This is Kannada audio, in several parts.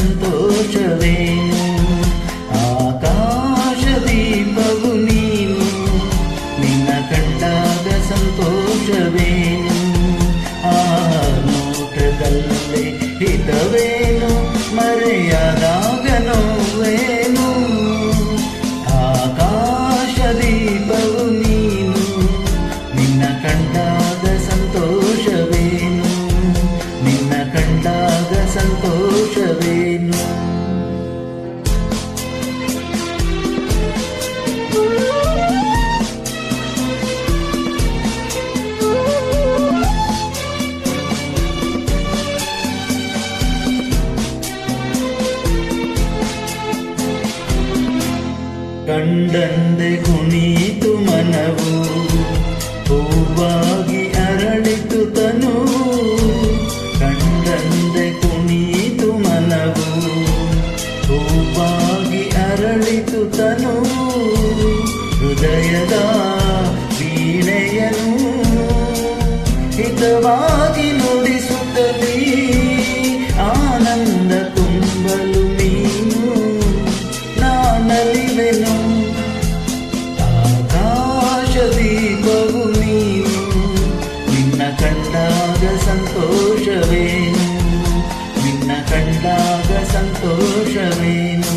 ಸಂತೋಷವೇನು ಆಕಾಶ ದೀಪವು ನೀನು ನಿನ್ನ ಕಂಡಾಗ ಸಂತೋಷವೇನು ಆ ನೋಟದಲ್ಲೇ ಹಿತವೇನು ಮರೆಯಾದಾಗ ನೋವೇನು ಆಕಾಶ ದೀಪವು ನೀನು ನಿನ್ನ ಕಂಡಾಗ ಸಂತೋಷವೇನು ನಿನ್ನ ಕಂಡಾಗ ಸಂತೋಷವೇನು ಕಂಡಂದೆ ಕುಣಿತು ಮನವು ಹೂವಾಗಿ ಅರಳಿತು ತನು ಕಂಡಂದೆ ಕುಣಿತು ಮನವು ಹೂವಾಗಿ ಅರಳಿತು ತನು ಹೃದಯದ ವೀಣೆಯನು ಹಿತವಾಗಿ ನುಡಿಸುತ್ತಲೀ ಆನಂದ ತುಂಬಲು ನೀನು ನಾನಲಿವೆನು ಆಕಾಶ ದೀಪವು ನೀನು ನಿನ್ನ ಕಂಡಾಗ ಸಂತೋಷವೇನು ನಿನ್ನ ಕಂಡಾಗ ಸಂತೋಷವೇನು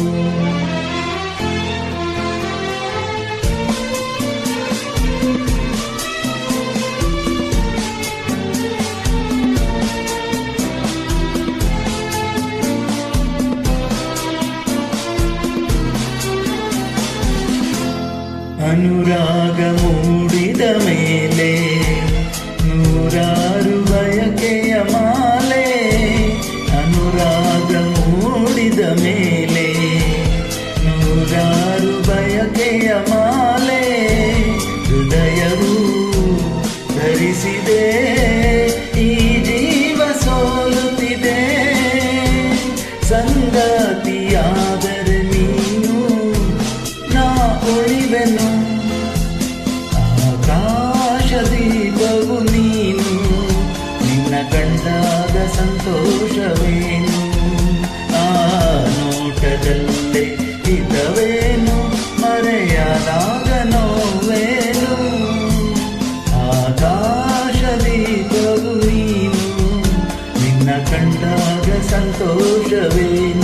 ಅನುರಾಗ ಮೂಡಿದ ಮೇಲೆ ನೂರಾರು ಬಯಕೆಯ ಮಾಲೆ ಅನುರಾಗ ಮೂಡಿದ ಮೇಲೆ ನೂರಾರು ಬಯಕೆಯ ಮಾಲೆ ಹೃದಯವು ಧರಿಸಿದೆ ಈ ಜೀವ ಸೋಲುತ್ತಿದೆ ಸಂಗಾತಿಯಾದರೆ ನೀನು ನಾ ಉಳಿವೆನು ಆಕಾಶ ದೀಪವು ನೀನು ನಿನ್ನ ಕಂಡಾಗ ಸಂತೋಷವೇನು ಆ ನೋಟದಲ್ಲೇ ಹಿತವೇನು ಮರೆಯಾದಾಗ ನೋವೇನು ಆಕಾಶ ದೀಪವು ನೀನು ನಿನ್ನ ಕಂಡಾಗ ಸಂತೋಷವೇನು